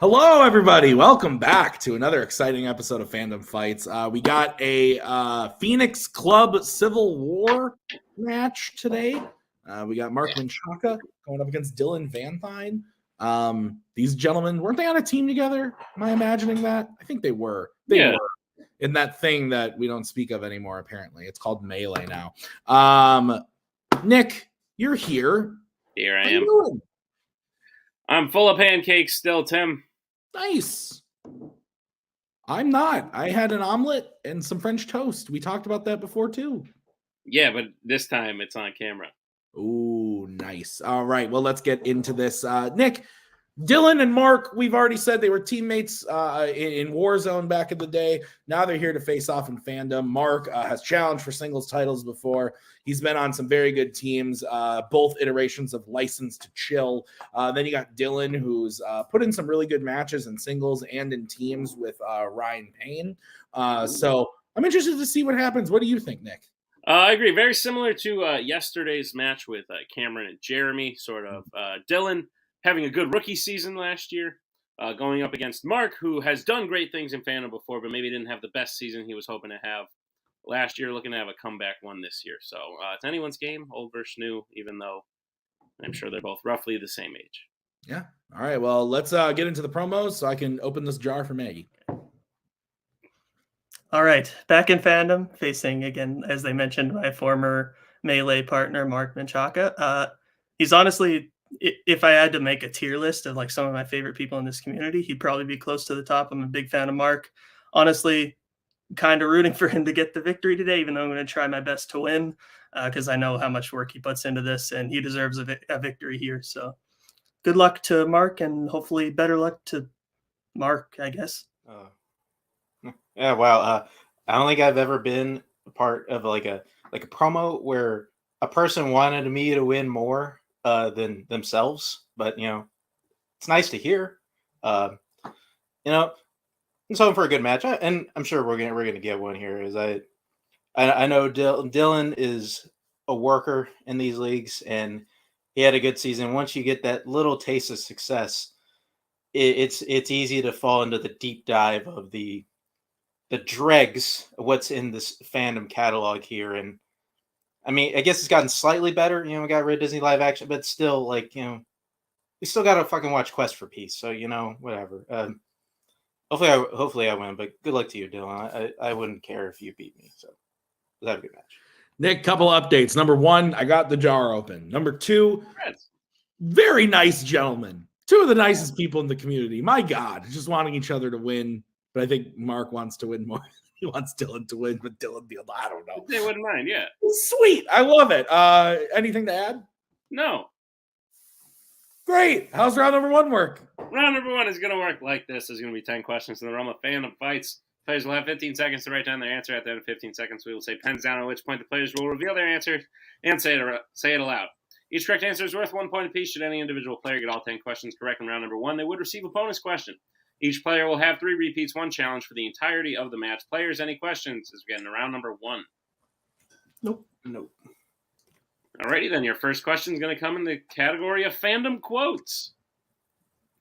Hello, everybody. Welcome back to another exciting episode of Fandom Fights. We got a Phoenix Club Civil War match today. We got Mark Menchaca going up against Dylan Vanthuyne. These gentlemen, weren't they on a team together? Am I imagining that? I think they were. They were in that thing that we don't speak of anymore, apparently. It's called Melee now. Nick, you're here. Here I am. I'm full of pancakes still, Tim. Nice. I'm not. I had an omelet and some French toast. We talked about that before, too. Yeah, but this time it's on camera. Ooh, nice. All right. Well, let's get into this. Nick, Dylan and Mark, we've already said they were teammates in Warzone back in the day. Now they're here to face off in Fandom. Mark has challenged for singles titles before. He's been on some very good teams, both iterations of License to Chill. Then you got Dylan, who's put in some really good matches in singles and in teams with Ryan Payne. So I'm interested to see what happens. What do you think, Nick? I agree. Very similar to yesterday's match with Cameron and Jeremy, sort of. Dylan having a good rookie season last year, going up against Mark, who has done great things in Fandom before, but maybe didn't have the best season he was hoping to have last year, looking to have a comeback one this year. So it's anyone's game, old versus new, even though I'm sure they're both roughly the same age. Yeah. All right. Well, let's get into the promos so I can open this jar for Maggie. All right. Back in Fandom, facing, again, as they mentioned, my former Melee partner, Mark Menchaca. He's honestly, if I had to make a tier list of like some of my favorite people in this community, he'd probably be close to the top. I'm a big fan of Mark. Honestly, kind of rooting for him to get the victory today, even though I'm going to try my best to win, because I know how much work he puts into this, and he deserves a victory here. So good luck to Mark, and hopefully better luck to Mark, I guess. Yeah, wow. I don't think I've ever been a part of like a promo where a person wanted me to win more than themselves, but it's nice to hear. I'm hoping for a good match, and I'm sure we're gonna get one here. As I know Dylan is a worker in these leagues, and he had a good season. Once you get that little taste of success, it's easy to fall into the deep dive of the dregs of what's in this Fandom catalog here. And I mean, I guess it's gotten slightly better. We got rid of Disney live action, but still, we still got to fucking watch Quest for Peace. So, whatever. Hopefully I win, but good luck to you, Dylan. I wouldn't care if you beat me. So that'd be a good match. Nick, couple updates. Number one, I got the jar open. Number two, very nice gentlemen. Two of the nicest people in the community. My God, just wanting each other to win. But I think Mark wants to win more. He wants Dylan to win, but Dylan, I don't know. They wouldn't mind, yeah. Sweet. I love it. Anything to add? No. Great. How's round number one work? Round number one is going to work like this. There's going to be 10 questions in the realm of Fandom Fights. Players will have 15 seconds to write down their answer. At the end of 15 seconds, we will say pens down, at which point the players will reveal their answer and say it aloud. Each correct answer is worth 1 point apiece. Should any individual player get all 10 questions correct in round number one, they would receive a bonus question. Each player will have 3 repeats, 1 challenge for the entirety of the match. Players, any questions as we get into round number one? Nope. Alrighty, then. Your first question is going to come in the category of Fandom quotes.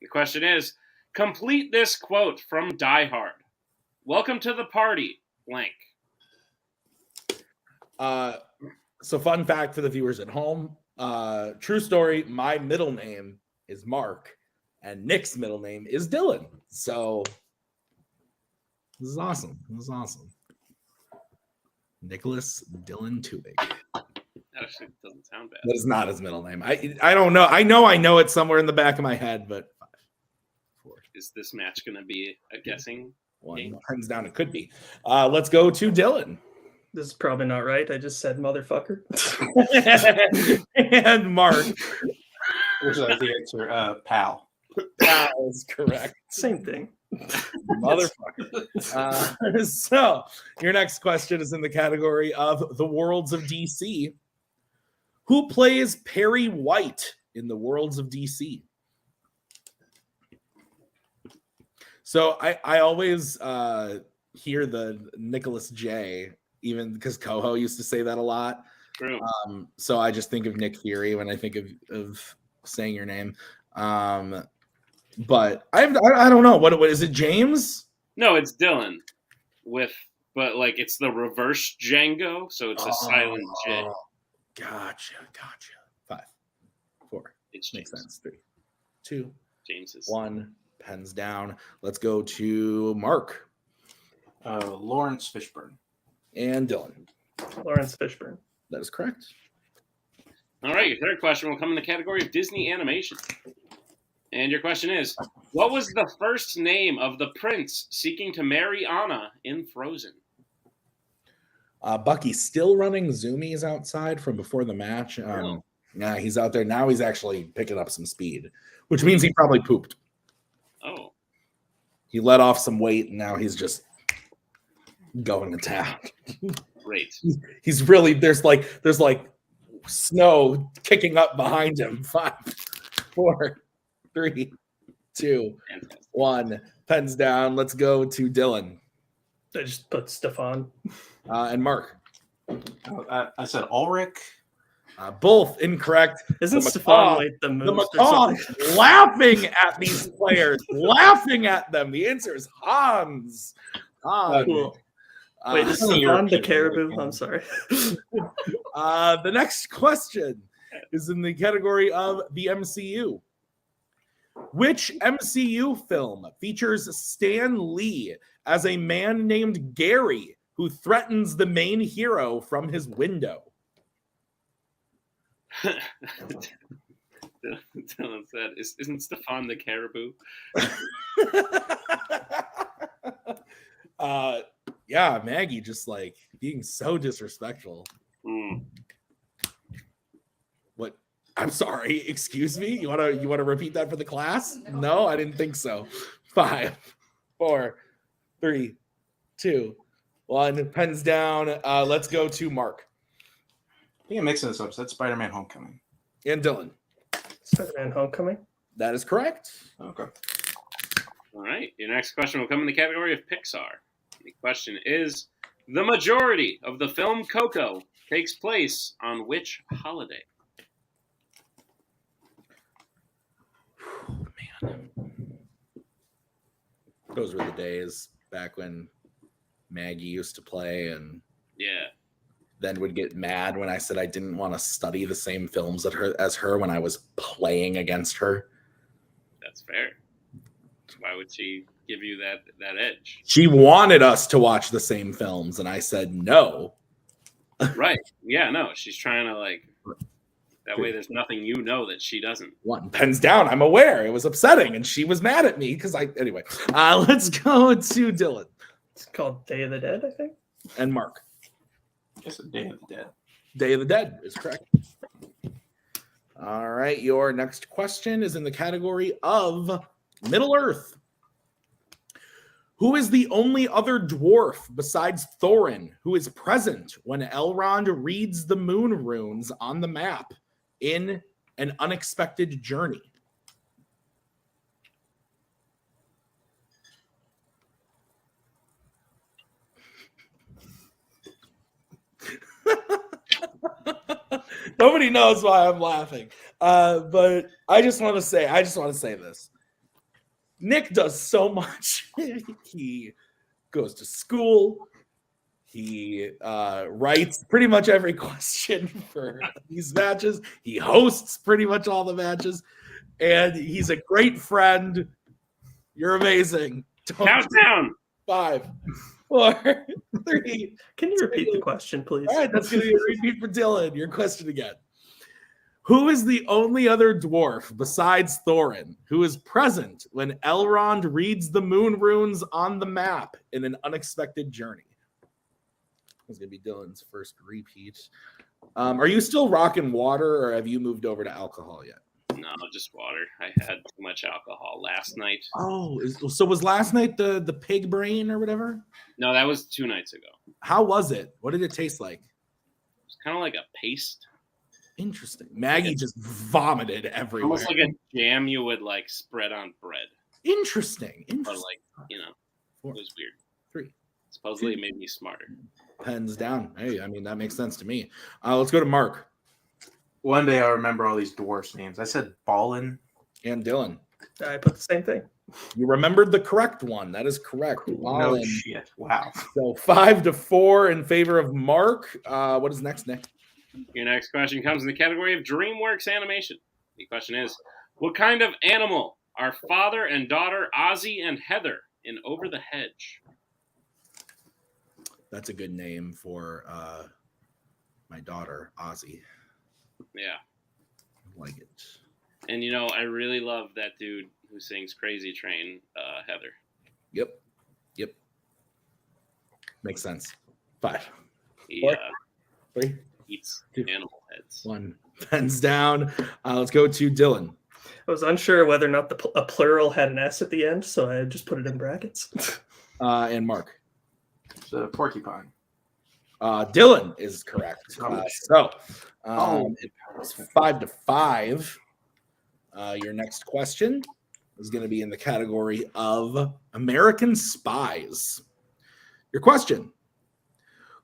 The question is, complete this quote from Die Hard. Welcome to the party, blank. So fun fact for the viewers at home. True story, my middle name is Mark. And Nick's middle name is Dylan. So this is awesome. Nicholas Dylan Tubig. That actually doesn't sound bad. That is not his middle name. I don't know. I know it somewhere in the back of my head, but 5, 4. Is this match going to be a guessing? One hands down, it could be. Let's go to Dylan. This is probably not right. I just said motherfucker. And Mark. Which is the answer, pal. That is correct. Same thing. Motherfucker. So your next question is in the category of the Worlds of DC. Who plays Perry White in the Worlds of DC? So I always hear the Nicholas J, even because Coho used to say that a lot. True. So I just think of Nick Fury when I think of saying your name. But I don't know what is it, James? No, it's Dylan but like it's the reverse Django, so it's a silent J. Gotcha. 5, 4. It's Makes James. sense. 3, 2, James's. 1. Pens down. Let's go to Mark Lawrence Fishburne. and Dylan. Lawrence Fishburne. That is correct. All right, your third question will come in the category of Disney animation. And your question is, what was the first name of the prince seeking to marry Anna in Frozen? Bucky's still running zoomies outside from before the match. Yeah, he's out there now. He's actually picking up some speed, which means he probably pooped. Oh, He let off some weight, and now he's just going to town. great. He's really there's like snow kicking up behind him. 5, 4, 3, 2, Fantastic. 1. Pens down. Let's go to Dylan I just put Stefan. and Mark. I said Ulrich. Both incorrect. Isn't The Stefan macaw- like the The moose or macaw something? laughing at these players, laughing at them. The answer is Hans. Hans. Cool. Wait, is This is a Stefan the European caribou? American. I'm sorry. The next question is in the category of the MCU. Which MCU film features Stan Lee as a man named Gary who threatens the main hero from his window? Dylan said, "Isn't Stefan the caribou?" Yeah, Maggie just like being so disrespectful. Mm. What? I'm sorry. Excuse me. You wanna repeat that for the class? No, I didn't think so. 5, 4, 3, 2, 1. Pens down. Let's go to Mark I think I'm mixing this up. So that's Spider-Man: Homecoming. and Dylan. Spider-Man: Homecoming. That is correct. Okay. All right, your next question will come in the category of Pixar. The question is, the majority of the film Coco takes place on which holiday? Man, those were the days back when Maggie used to play and Yeah. then would get mad when I said I didn't want to study the same films as her when I was playing against her. That's fair. Why would she give you that edge? She wanted us to watch the same films, and I said no. Right. Yeah, no, she's trying to that way there's nothing you know that she doesn't. 1. Pens down. I'm aware. It was upsetting, and she was mad at me because anyway. Let's go to Dylan It's called Day of the Dead, I think. and Mark. I guess the Day of the Dead. Day of the Dead is correct. All right. Your next question is in the category of Middle Earth. Who is the only other dwarf besides Thorin who is present when Elrond reads the moon runes on the map in An Unexpected Journey? Nobody knows why I'm laughing. But I just want to say this. Nick does so much. He goes to school. He writes pretty much every question for these matches. He hosts pretty much all the matches. And he's a great friend. You're amazing. Countdown! 5, 4, 3. Can you repeat the question, please? All right, that's going to be a repeat for Dylan. Your question again. Who is the only other dwarf besides Thorin who is present when Elrond reads the moon runes on the map in An Unexpected Journey? It's going to be Dylan's first repeat. Are you still rocking water, or have you moved over to alcohol yet? No, just water. I had too much alcohol last night. Oh, so was last night the pig brain or whatever? No, that was 2 nights ago. How was it? What did it taste like? It's kind of like a paste. Interesting. Maggie just vomited everywhere. Almost like a jam you would spread on bread. Interesting. Or Interesting. it 4, was weird. 3. Supposedly it made me smarter. Pens down. Hey, I mean, that makes sense to me. Let's go to Mark One day I'll remember all these dwarfs' names. I said Balin. and Dylan. I put the same thing. You remembered the correct one. That is correct. No shit. Wow. So 5-4 in favor of Mark. What is next, Nick? Your next question comes in the category of DreamWorks animation. The question is, what kind of animal are father and daughter Ozzy and Heather in Over the Hedge? That's a good name for my daughter, Ozzy. Yeah. I like it. And, you know, I really love that dude who sings Crazy Train, Heather. Yep. Makes sense. 5. He 4, 3, eats 2, animal heads. 1. Pens down. Let's go to Dylan. I was unsure whether or not a plural had an S at the end, so I just put it in brackets. And Mark. It's a porcupine. Dylan is correct. It's 5-5. Your next question is going to be in the category of American Spies. Your question: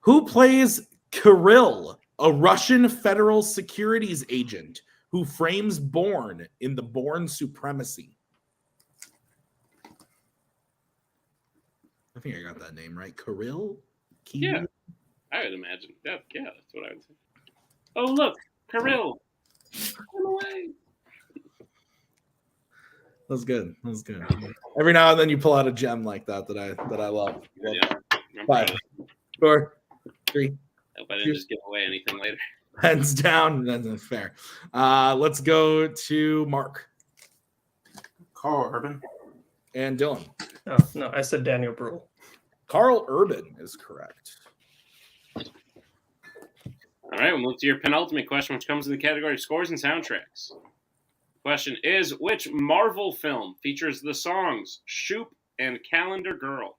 who plays Kirill, a Russian federal securities agent who frames Bourne in the Bourne Supremacy? I think I got that name right. Kirill? Yeah, I would imagine. That's what I would say. Oh, look, Kirill. Run away. That's good. Every now and then you pull out a gem like that I love. Yeah, 5, 4, 3. Hope I didn't just give away anything later. Hands down. That's fair. Let's go to Mark Carl Urban. and Dylan. Oh, no, I said Daniel Bruhl. Carl Urban is correct. All right, we'll move to your penultimate question, which comes in the category of scores and soundtracks. Question is, which Marvel film features the songs Shoop and Calendar Girl?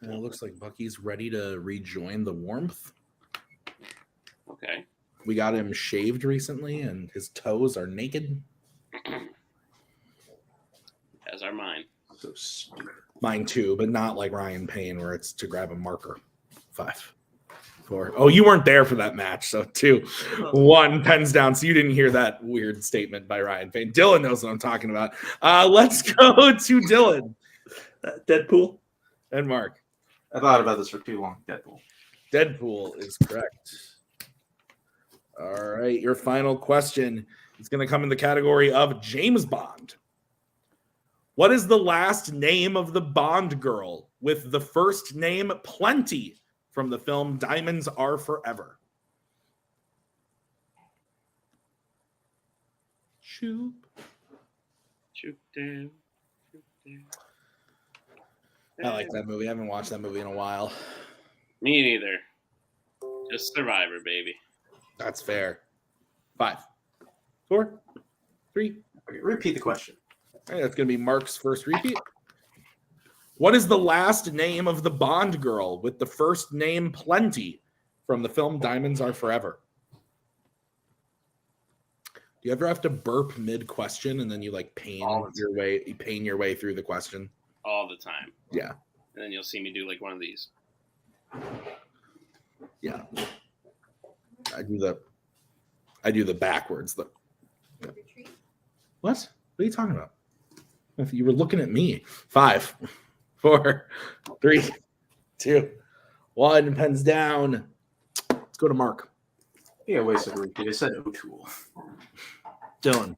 It looks like Bucky's ready to rejoin the warmth. Okay. We got him shaved recently, and his toes are naked. As are mine. So stupid. Mine too, but not like Ryan Payne, where it's to grab a marker. 5, 4. Oh, you weren't there for that match, so 2, 1. Pens down. So you didn't hear that weird statement by Ryan Payne. Dylan knows what I'm talking about. Let's go to Dylan Deadpool. and Mark. I thought about this for too long. Deadpool. Deadpool is correct. All right, your final question is going to come in the category of James Bond. What is the last name of the Bond girl with the first name Plenty from the film Diamonds Are Forever? Shoop. Shoop down. I like that movie. I haven't watched that movie in a while. Me neither. Just Survivor, baby. That's fair. 5, 4, 3. Okay, repeat the question. All right, that's going to be Mark's first repeat. What is the last name of the Bond girl with the first name Plenty from the film Diamonds Are Forever? Do you ever have to burp mid-question and then you like pain your way through the question? All the time. Yeah. And then you'll see me do like one of these. Yeah. I do the backwards. What are you talking about? If you were looking at me. 5, 4, 3, 2, 1. Pens down. Let's go to Mark. Yeah, wasted a repeat. I said O'Toole. Dylan.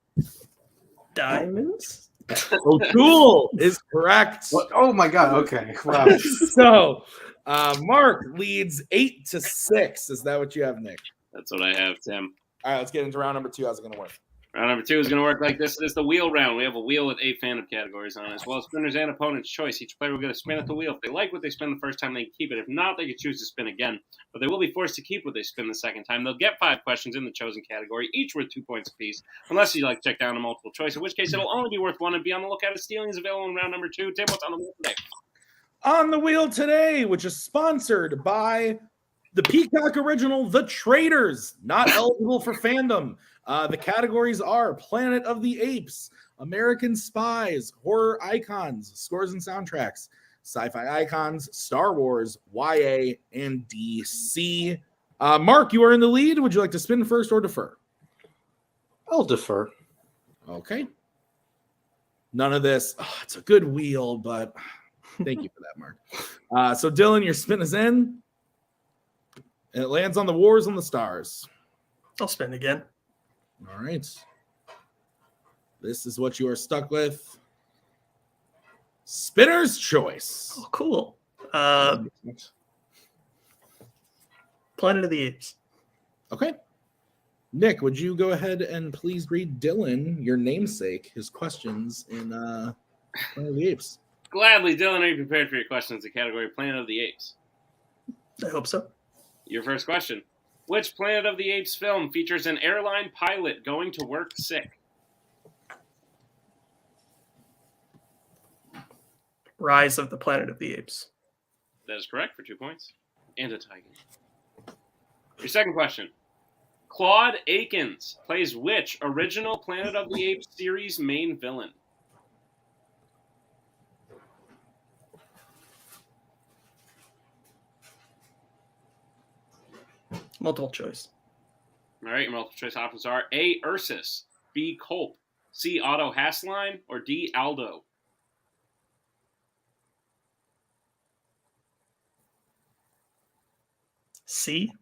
Diamonds. O'Toole is correct. What? Oh my god. Okay. Wow. So Mark leads 8-6. Is that what you have, Nick? That's what I have, Tim. All right, let's get into round number 2. How's it going to work? Round number 2 is going to work like this. It is the wheel round. We have a wheel with 8 fandom categories on it, as well as spinners and opponent's choice. Each player will get a spin at the wheel. If they like what they spin the first time, they can keep it. If not, they can choose to spin again. But they will be forced to keep what they spin the second time. They'll get 5 questions in the chosen category, each worth 2 points apiece, unless you like check down a multiple choice, in which case it'll only be worth 1, and be on the lookout as stealing is available in round number 2. Tim, what's on the wheel today? On the wheel today, which is sponsored by the Peacock original, The Traitors, not eligible for fandom. The categories are Planet of the Apes, American Spies, Horror Icons, Scores and Soundtracks, Sci-Fi Icons, Star Wars, YA, and DC. Mark, you are in the lead. Would you like to spin first or defer? I'll defer. Okay. None of this. Oh, it's a good wheel, but thank you for that, Mark. So, Dylan, your spin is in. And it lands on the Wars on the Stars. I'll spin again. All right. This is what you are stuck with. Spinner's choice. Oh, cool. Planet of the Apes. Okay. Nick, would you go ahead and please read Dylan, your namesake, his questions in Planet of the Apes? Gladly, Dylan, are you prepared for your questions in the category Planet of the Apes? I hope so. Your first question. Which Planet of the Apes film features an airline pilot going to work sick? Rise of the Planet of the Apes. That is correct for 2 points. And a tie game. Your second question. Claude Akins plays which original Planet of the Apes series main villain? Multiple choice. All right, your multiple choice options are A. Ursus, B. Culp, C. Otto Hassline, or D. Aldo. C.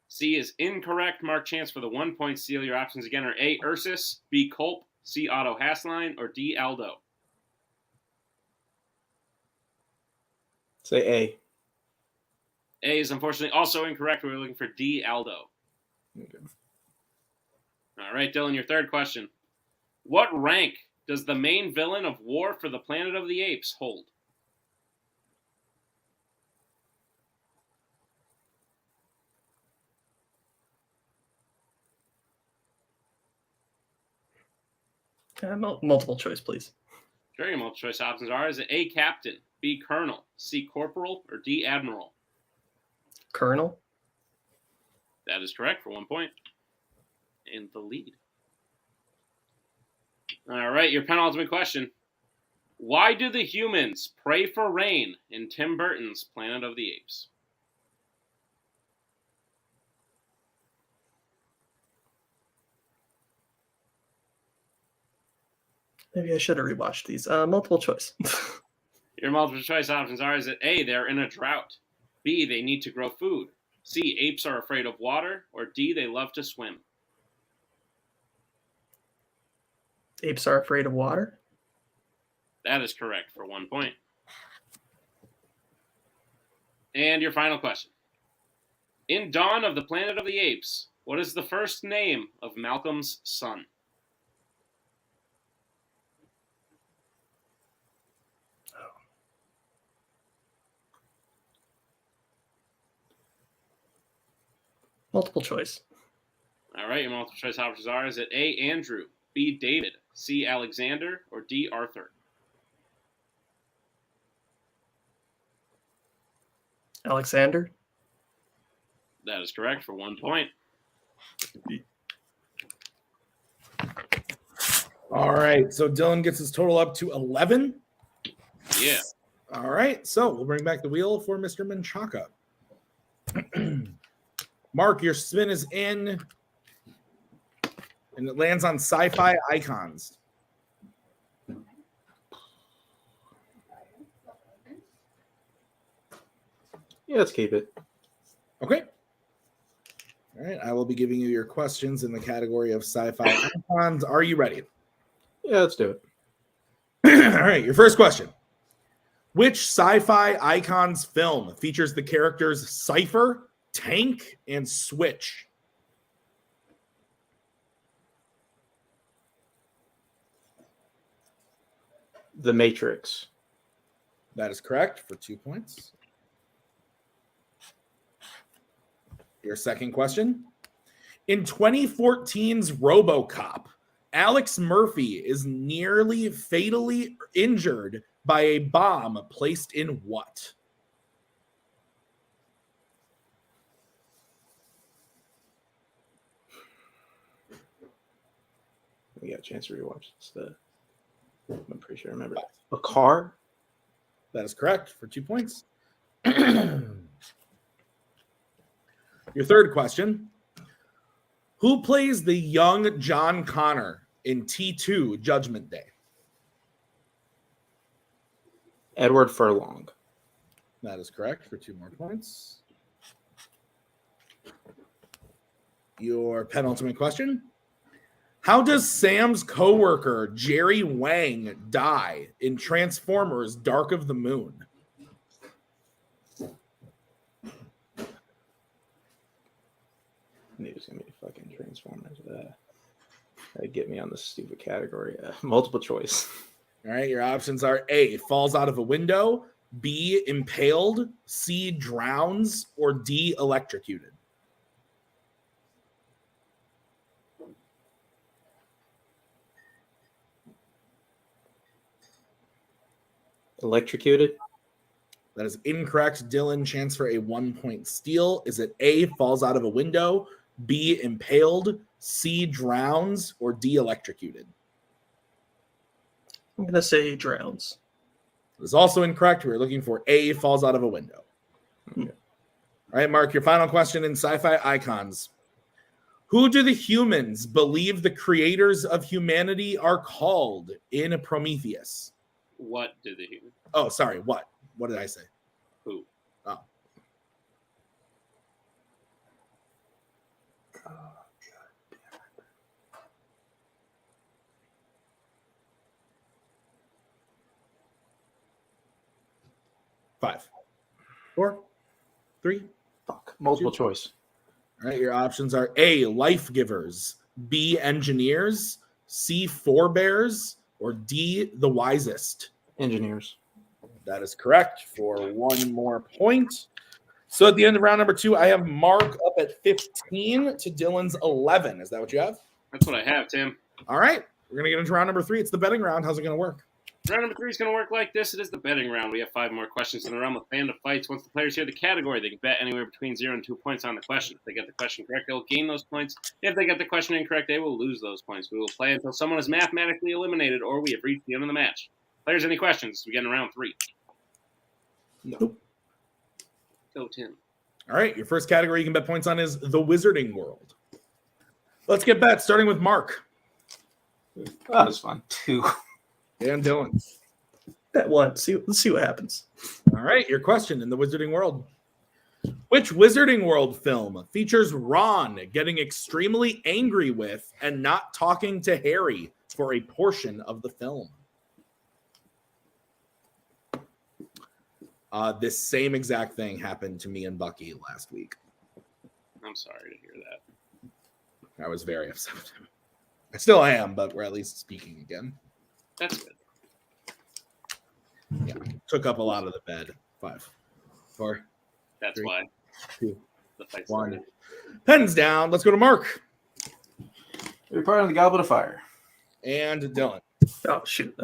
C is incorrect. Mark Chance for the 1 point steal. Your options again are A. Ursus, B. Culp, C. Otto Hassline, or D. Aldo. Say A. A is unfortunately also incorrect. We were looking for D. Aldo. Okay. All right, Dylan, your third question. What rank does the main villain of War for the Planet of the Apes hold? Multiple choice, please. Sure, your multiple choice options are: is it A. Captain, B. Colonel, C. Corporal, or D. Admiral? Colonel. That is correct for 1 point. In the lead. All right, your penultimate question. Why do the humans pray for rain in Tim Burton's Planet of the Apes? Maybe I should have rewatched these. Multiple choice. Your multiple choice options are: is it A, they're in a drought, B, they need to grow food, C, apes are afraid of water, or D, they love to swim? Apes are afraid of water. That is correct for 1 point. And your final question. In Dawn of the Planet of the Apes, what is the first name of Malcolm's son? Multiple choice. All right, your multiple choice options are: is it A, Andrew, B, David, C, Alexander, or D, Arthur? Alexander. That is correct for 1 point. All right. So Dylan gets his total up to 11. Yeah. All right. So we'll bring back the wheel for Mr. Menchaca. Mark, your spin is in. And it lands on sci-fi icons. Yeah, let's keep it. Okay. All right. I will be giving you your questions in the category of sci-fi icons. Are you ready? Yeah, let's do it. All right. Your first question. Which sci-fi icons film features the characters Cypher, Tank, and Switch? The Matrix. That is correct for 2 points. Your second question. In 2014's RoboCop, Alex Murphy is nearly fatally injured by a bomb placed in what? We got a chance to rewatch this. I'm pretty sure I remember. A car? That is correct for 2 points. Your third question. Who plays the young John Connor in T2 Judgment Day? Edward Furlong. That is correct for 2 more points. Your penultimate question. How does Sam's coworker, Jerry Wang, die in Transformers Dark of the Moon? I knew it was going to be fucking Transformers. That'd get me on this stupid category. Multiple choice. All right, your options are A, falls out of a window, B, impaled, C, drowns, or D, electrocuted. Electrocuted. That is incorrect. Dylan, chance for a 1-point steal. Is it A, falls out of a window, B, impaled, C, drowns, or D, electrocuted? I'm going to say drowns. It is also incorrect. We're looking for A, falls out of a window. Okay. All right, Mark, your final question in Sci-Fi Icons. Who do the humans believe the creators of humanity are called in Prometheus? What do the humans? Oh, sorry. What? What did I say? Who? Oh. Five, 4, 3. Fuck. Multiple choice. All right, your options are A, life givers, B, engineers, C, forebears, or D, the wisest. Engineers. That is correct for 1 more point. So at the end of round number 2, I have Mark up at 15 to Dylan's 11. Is that what you have? That's what I have, Tim. All right. We're going to get into round number 3. It's the betting round. How's it going to work? Round number 3 is going to work like this. It is the betting round. We have 5 more questions in the realm of Fandom Fights. Once the players hear the category, they can bet anywhere between 0 and 2 points on the question. If they get the question correct, they will gain those points. If they get the question incorrect, they will lose those points. We will play until someone is mathematically eliminated or we have reached the end of the match. Players, any questions? We get in round 3. Nope. Go, Tim. All right. Your first category you can bet points on is the Wizarding World. Let's get bets, starting with Mark. Oh, that was fun. 2. And Dylan. Bet 1. Let's see what happens. All right. Your question in the Wizarding World. Which Wizarding World film features Ron getting extremely angry with and not talking to Harry for a portion of the film? This same exact thing happened to me and Bucky last week. I'm sorry to hear that. I was very upset with him. I still am, but we're at least speaking again. That's good. Yeah, took up a lot of the bed. 5, 4, That's 3, why 2, the fight 1. started. Pens down. Let's go to Mark You're part of the Goblet of Fire. and Dylan. Oh, shoot.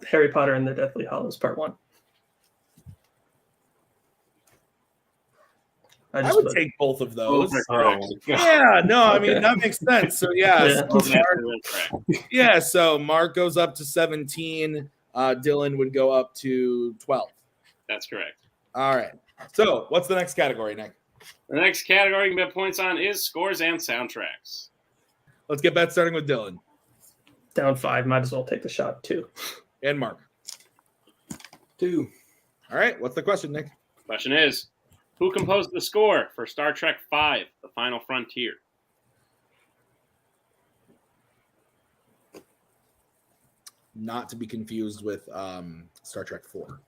Harry Potter and the Deathly Hallows Part 1. I would take both of those. Both are correct. Yeah, no, I mean, Okay. that makes sense. So, yeah. Yeah. So Mark, Correct. yeah, so Mark goes up to 17. Dylan would go up to 12. That's correct. All right. So, what's the next category, Nick? The next category you can bet points on is scores and soundtracks. Let's get bets starting with Dylan Down 5. Might as well take the shot, too. and Mark. 2. All right. What's the question, Nick? Question is, who composed the score for Star Trek V, The Final Frontier? Not to be confused with Star Trek 4.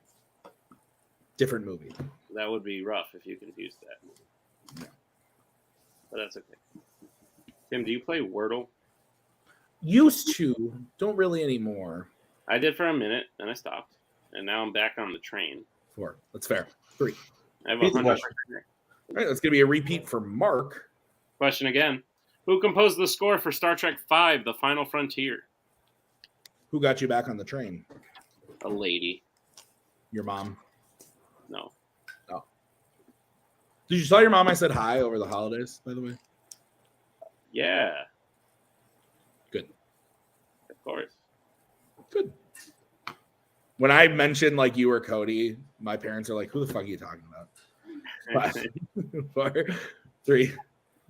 Different movie. That would be rough if you confused that. No. But that's okay. Tim, do you play Wordle? Used to. Don't really anymore. I did for a minute, then I stopped. And now I'm back on the train. 4. That's fair. 3. I have Repeat the 100. question. All right. That's going to be a repeat for Mark. Question again. Who composed the score for Star Trek V, The Final Frontier? Who got you back on the train? A lady. Your mom. No. Did you tell your mom I said hi over the holidays, by the way? Yeah. Good. Of course. Good. When I mentioned like you or Cody, my parents are like, who the fuck are you talking about? 5, 4, 3,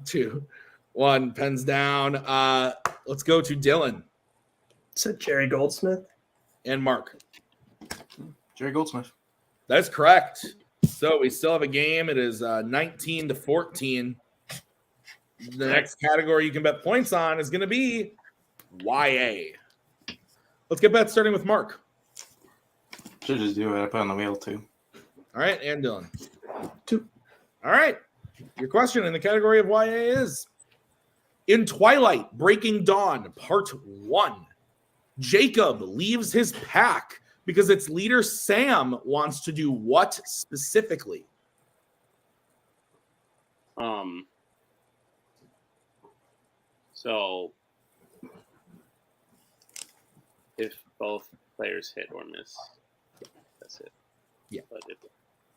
2, 1, pens down. Let's go to Dylan Said Jerry Goldsmith. and Mark. Jerry Goldsmith. That's correct. So we still have a game. It is 19-14. The next category you can bet points on is going to be YA. Let's get bets starting with Mark. Should just do it. I put on the wheel too. All right, and Dylan. 2. All right. Your question in the category of YA is: in Twilight Breaking Dawn Part 1, Jacob leaves his pack because its leader Sam wants to do what specifically? So if both players hit or miss, that's it. Yeah. But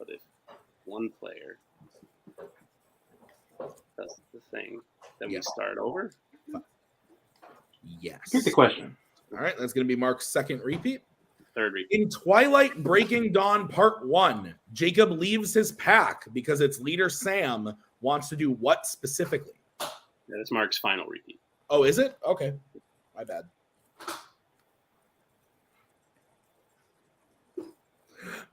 if one player does the thing, then we start over. Yes. Here's the question. All right, that's going to be Mark's second repeat. Third repeat. In Twilight Breaking Dawn Part 1, Jacob leaves his pack because its leader Sam wants to do what specifically? That is Mark's final repeat. Oh, is it? Okay. My bad.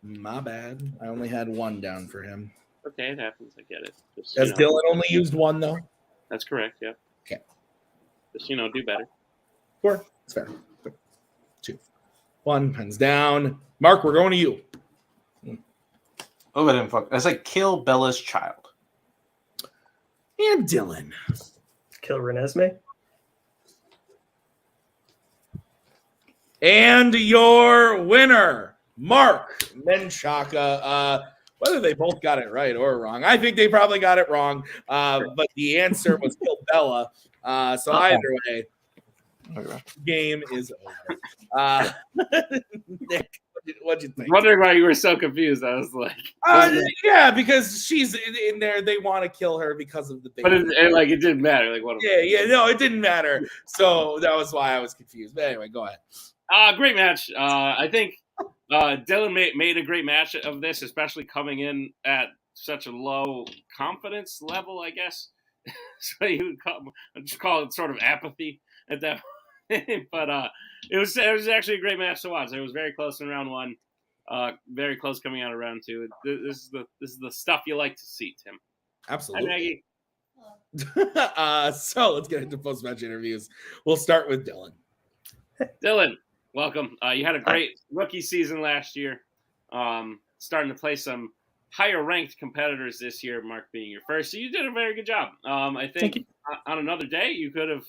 My bad. I only had one down for him. Okay, it happens. I get it. Just, Has Dylan only used one, though? That's correct, yeah. Okay. Just, do better. 4. That's fair. 2. 1, pens down. Mark, we're going to you. Oh, I didn't fuck. I said kill Bella's child. And Dylan. Kill Renesmee. And your winner, Mark Menchaca. Whether they both got it right or wrong, I think they probably got it wrong. But the answer was kill Bella. So either way, game is over. Nick, what'd you think? Wondering why you were so confused. I was like, yeah, because she's in there. They want to kill her because of the baby. but it didn't matter. Like, what? No, it didn't matter. So that was why I was confused. But anyway, go ahead. Great match. I think Dylan made a great match of this, especially coming in at such a low confidence level, I guess. So you would just call it sort of apathy at that point. But it was actually a great match to watch. It was very close in round 1, very close coming out of round 2. This is the stuff you like to see, Tim. Absolutely. Hi, Maggie. So let's get into post-match interviews. We'll start with Dylan. Dylan, welcome. You had a great rookie season last year. Starting to play some higher-ranked competitors this year, Mark being your first. So you did a very good job. I think on another day you could have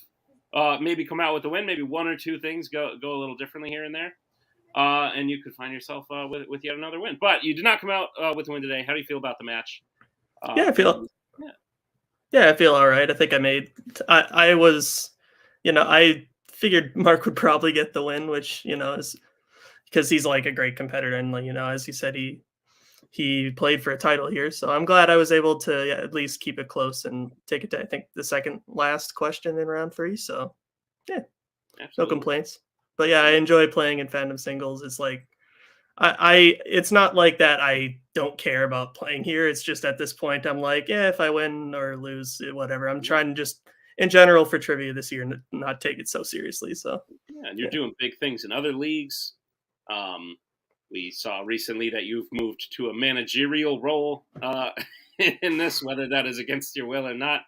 maybe come out with a win. Maybe one or two things go a little differently here and there. And you could find yourself with yet another win. But you did not come out with a win today. How do you feel about the match? I feel all right. I think I was, I figured Mark would probably get the win, which, is because he's like a great competitor. And, as he said, he played for a title here. So I'm glad I was able to at least keep it close and take it to, I think, the second last question in round 3. So, yeah, Absolutely. No complaints. But, yeah, I enjoy playing in Fandom singles. It's like, it's not like that I don't care about playing here. It's just at this point, I'm like, if I win or lose, whatever. I'm trying to just, in general, for trivia this year, not take it so seriously. So, yeah, and you're doing big things in other leagues. We saw recently that you've moved to a managerial role in this, whether that is against your will or not.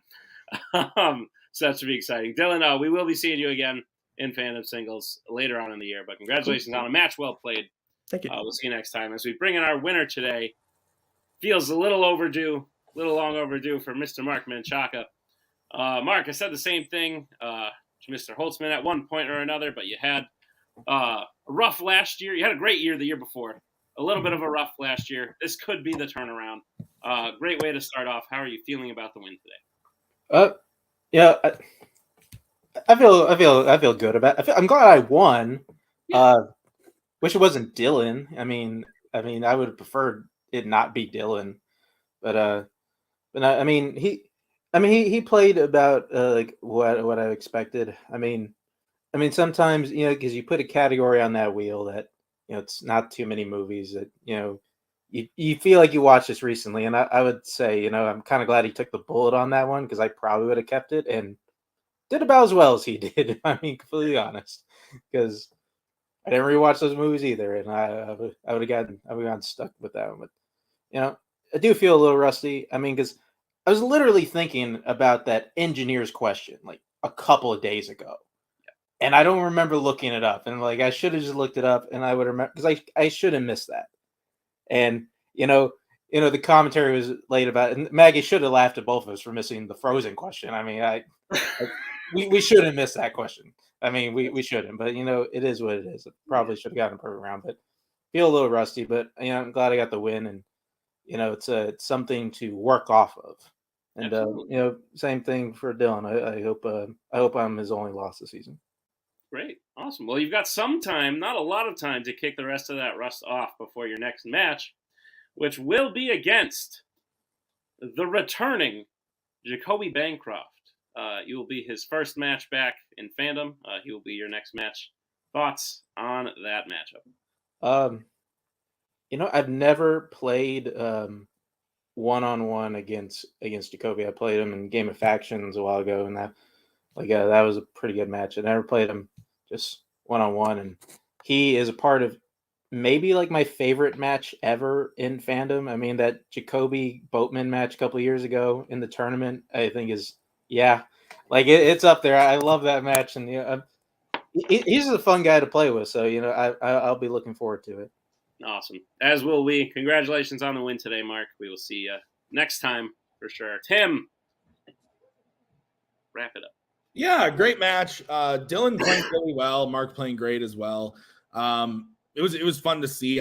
So that should be exciting. Dylan, we will be seeing you again in Fandom singles later on in the year. But congratulations on a match well played. Thank you. We'll see you next time. As we bring in our winner today, feels a little long overdue for Mr. Mark Menchaca. Mark, I said the same thing to Mr. Holtzman at one point or another, but you had a rough last year. You had a great year the year before. A little bit of a rough last year. This could be the turnaround. Great way to start off. How are you feeling about the win today? Yeah, I feel good about it. I'm glad I won. Yeah. Wish it wasn't Dylan. I mean, I would have preferred it not be Dylan, but he played about like what I expected. I mean, sometimes because you put a category on that wheel that it's not too many movies that you feel like you watched this recently, and I would say, I'm kind of glad he took the bullet on that one because I probably would have kept it and did about as well as he did. I mean, completely honest, because I didn't rewatch those movies either, and I would have gotten stuck with that one. But I do feel a little rusty. I mean, because I was literally thinking about that engineer's question like a couple of days ago, and I don't remember looking it up. And like I should have just looked it up, and I would remember because I should have missed that. And the commentary was late about it. And Maggie should have laughed at both of us for missing the Frozen question. I mean, we shouldn't miss that question. I mean, we shouldn't, but it is what it is. It probably should have gotten a perfect round, but feel a little rusty. But I'm glad I got the win, and it's something to work off of. And same thing for Dylan. I hope I'm his only loss this season. Great. Awesome. Well, you've got some time, not a lot of time, to kick the rest of that rust off before your next match, which will be against the returning Jacoby Bancroft. You will be his first match back in Fandom. He will be your next match. Thoughts on that matchup? I've never played one-on-one against Jacoby. I played him in Game of Factions a while ago, and that was a pretty good match. I never played him just one-on-one, and he is a part of maybe like my favorite match ever in Fandom. I mean, that Jacoby Boatman match a couple of years ago in the tournament, I think it's up there. I love that match, and he's a fun guy to play with. So I'll be looking forward to it. Awesome, as will we. Congratulations on the win today, Mark. We will see you next time for sure. Tim, wrap it up. Yeah, great match. Dylan playing really well. Mark playing great as well. It was fun to see.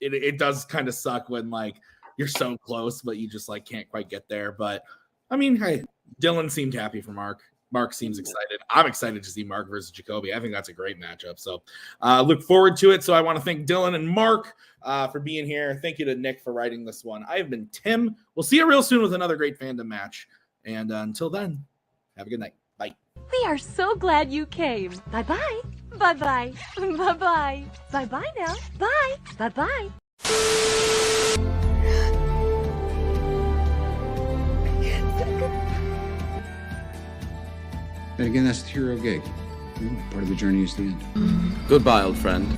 It does kind of suck when like you're so close, but you just like can't quite get there. But I mean, hey, Dylan seemed happy for Mark. Mark seems excited. I'm excited to see Mark versus Jacoby. I think that's a great matchup. So look forward to it. So I want to thank Dylan and Mark for being here. Thank you to Nick for writing this one. I have been Tim. We'll see you real soon with another great Fandom match. And until then, have a good night. Bye. We are so glad you came. Bye-bye. Bye-bye. Bye-bye. Bye-bye now. Bye. Bye-bye. And again, that's the hero gig. Part of the journey is the end. Goodbye, old friend.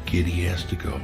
Kitty has to go.